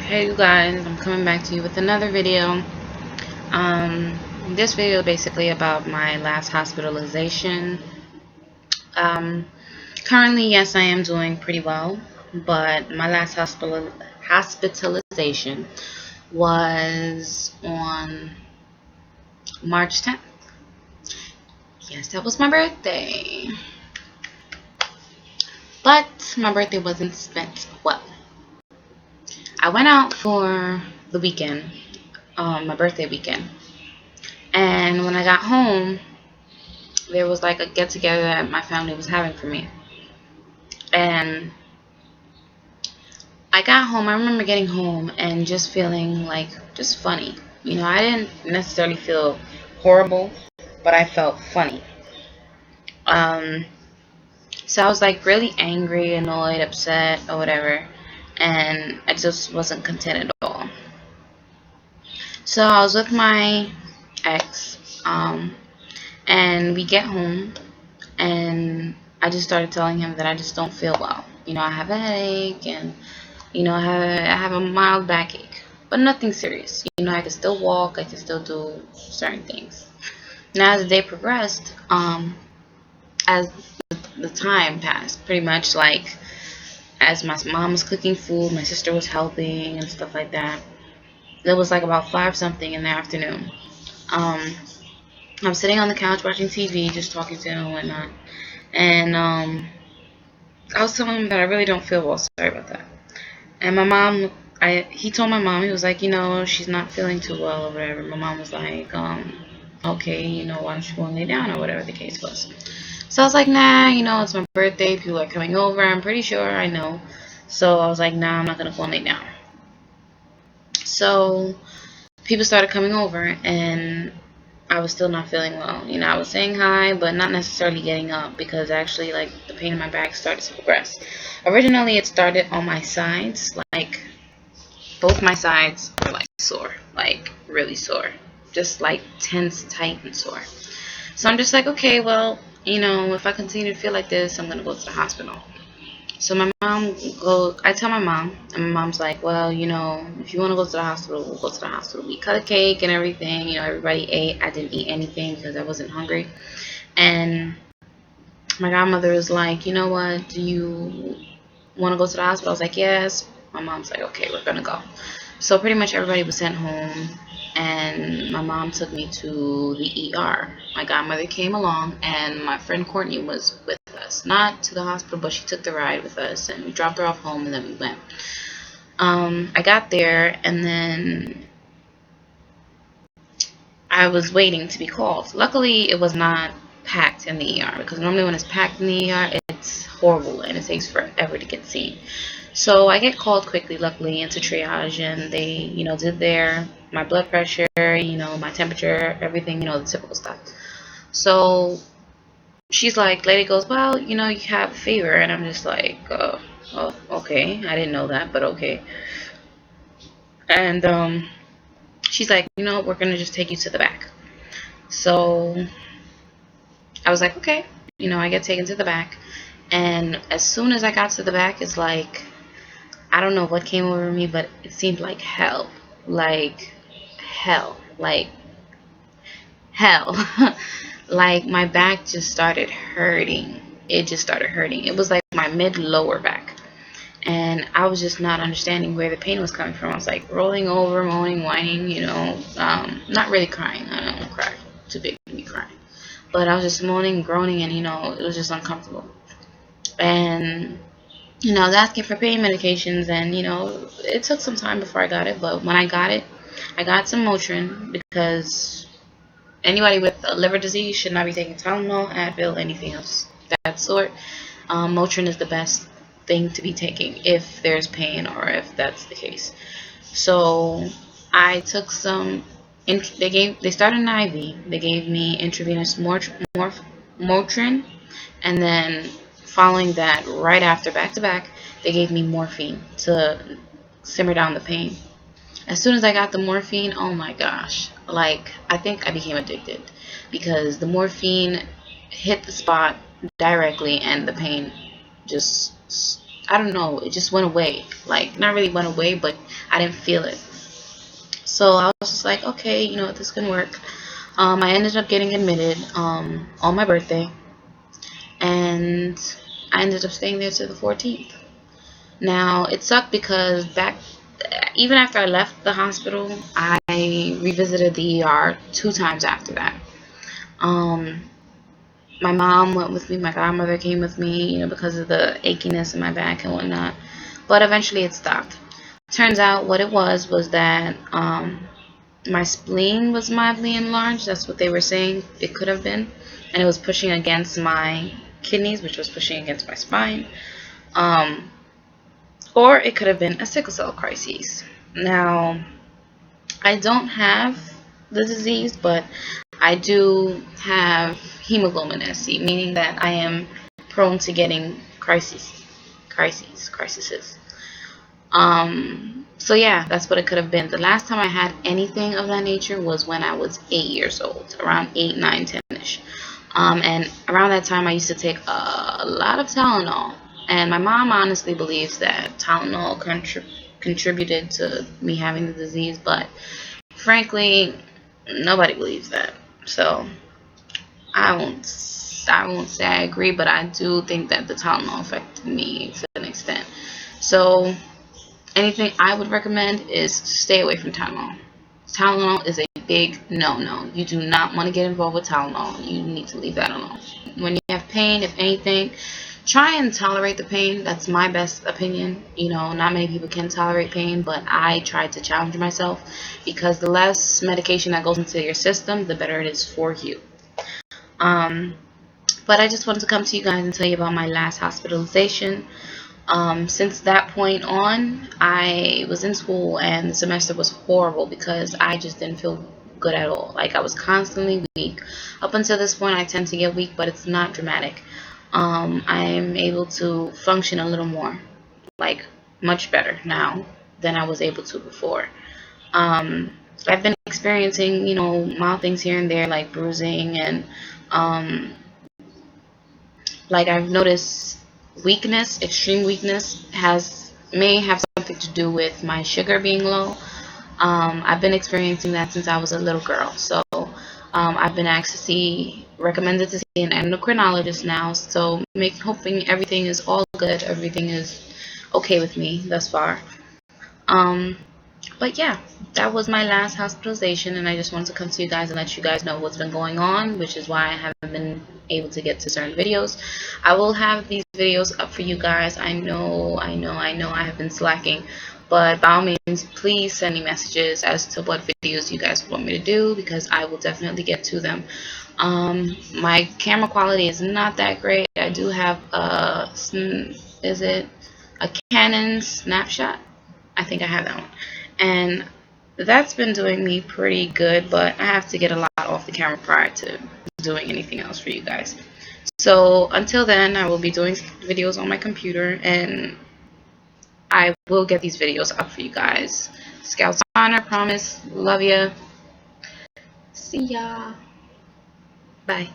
Hey you guys, I'm coming back to you with another video. This video is basically about my last hospitalization. Um, Currently, yes, I am doing pretty well, but my last hospitalization was on March 10th. Yes, that was my birthday. But my birthday wasn't spent well. I went out for the weekend, my birthday weekend, and when I got home, there was like a get together that my family was having for me. And I got home, I remember getting home and just feeling like just funny. I didn't necessarily feel horrible, but I felt funny. Um, so I was like really angry, annoyed, upset, or whatever, and I just wasn't content at all. So I was with my ex, and we get home, and I just started telling him that I just don't feel well. I have a headache, and I have a mild backache, but nothing serious. I can still walk, I can still do certain things. Now, as the day progressed, as the time passed, pretty much like as my mom was cooking food, my sister was helping and stuff like that. It was like about 5 something in the afternoon. Um, I'm sitting on the couch watching TV, just talking to him and whatnot. And I was telling him that I really don't feel well. Sorry about that. And my mom, he told my mom, he was like, she's not feeling too well or whatever. My mom was like, okay, why don't you go and lay down or whatever the case was. So I was like, nah, it's my birthday. People are coming over. I'm pretty sure I know. So I was like, nah, I'm not going to go and lay down. So people started coming over, and I was still not feeling well. I was saying hi, but not necessarily getting up because actually, like, the pain in my back started to progress. Originally, it started on my sides, like, both my sides were, like, sore, like, really sore. Just, like, tense, tight, and sore. So I'm just like, okay, well, if I continue to feel like this, I'm going to go to the hospital. So I tell my mom, and my mom's like, well, if you want to go to the hospital, we'll go to the hospital. We cut a cake and everything. Everybody ate. I didn't eat anything because I wasn't hungry. And my godmother was like, you know what, do you want to go to the hospital? I was like, yes. My mom's like, okay, we're going to go. So pretty much everybody was sent home, and my mom took me to the ER. My godmother came along, and my friend Courtney was with us. Not to the hospital, but she took the ride with us, and we dropped her off home, and then we went. I got there, and then I was waiting to be called. Luckily, it was not packed in the ER, because normally when it's packed in the ER, it's horrible, and it takes forever to get seen. So I get called quickly, luckily, into triage, and they, did my blood pressure, my temperature, everything, the typical stuff. So she's like, lady goes, well, you have a fever, and I'm just like, oh, okay, I didn't know that, but okay. And she's like, we're gonna just take you to the back. So I was like, okay, I get taken to the back, and as soon as I got to the back, it's like, I don't know what came over me, but it seemed like hell. Like hell. Like hell. Like my back just started hurting. It just started hurting. It was like my mid lower back. And I was just not understanding where the pain was coming from. I was like rolling over, moaning, whining, not really crying. I don't cry. Too big to be crying. But I was just moaning, groaning, and it was just uncomfortable. And I was asking for pain medications, and it took some time before I got it. But when I got it, I got some Motrin, because anybody with a liver disease should not be taking Tylenol, Advil, anything else that sort. Motrin is the best thing to be taking if there's pain or if that's the case. So I took some. They started an IV. They gave me intravenous Motrin, and then following that, right after, back to back, they gave me morphine to simmer down the pain. As soon as I got the morphine, oh my gosh, like, I think I became addicted, because the morphine hit the spot directly, and the pain just, I don't know, it just went away. Like, not really went away, but I didn't feel it. So I was just like, okay, you know what, this can work. I ended up getting admitted on my birthday, and I ended up staying there to the 14th. Now, it sucked because even after I left the hospital, I revisited the ER 2 times after that. Um, my mom went with me, my godmother came with me, because of the achiness in my back and whatnot. But eventually it stopped. Turns out what it was that my spleen was mildly enlarged. That's what they were saying it could have been. And it was pushing against my kidneys, which was pushing against my spine. Um, or it could have been a sickle cell crisis. Now, I don't have the disease, but I do have hemoglobin SC, meaning that I am prone to getting crises. So yeah, that's what it could have been. The last time I had anything of that nature was when I was 8 years old, around 8, 9, 10-ish. And around that time, I used to take a lot of Tylenol. And my mom honestly believes that Tylenol contributed to me having the disease, but frankly, nobody believes that. So I won't say I agree, but I do think that the Tylenol affected me to an extent. So anything I would recommend is stay away from Tylenol. Tylenol is a big no-no. You do not want to get involved with Tylenol. You need to leave that alone. When you have pain, if anything, try and tolerate the pain. That's my best opinion. Not many people can tolerate pain, but I try to challenge myself because the less medication that goes into your system, the better it is for you. Um, but I just wanted to come to you guys and tell you about my last hospitalization. Since that point on, I was in school and the semester was horrible because I just didn't feel good at all. Like I was constantly weak. Up until this point, I tend to get weak, but it's not dramatic. I'm able to function a little more, like much better now than I was able to before. Um, I've been experiencing, mild things here and there, like bruising and um, like I've noticed weakness, extreme weakness may have something to do with my sugar being low. I've been experiencing that since I was a little girl. So I've been recommended to see an endocrinologist now. So hoping everything is all good, everything is okay with me thus far. Um, but yeah, that was my last hospitalization, and I just wanted to come to you guys and let you guys know what's been going on, which is why I haven't been able to get to certain videos. I will have these videos up for you guys. I know I have been slacking, but by all means, please send me messages as to what videos you guys want me to do, because I will definitely get to them. My camera quality is not that great. I do have a Canon snapshot? I think I have that one. And that's been doing me pretty good, but I have to get a lot off the camera prior to doing anything else for you guys. So until then, I will be doing videos on my computer, and I will get these videos up for you guys. Scouts honor, promise. Love ya. See ya. Bye.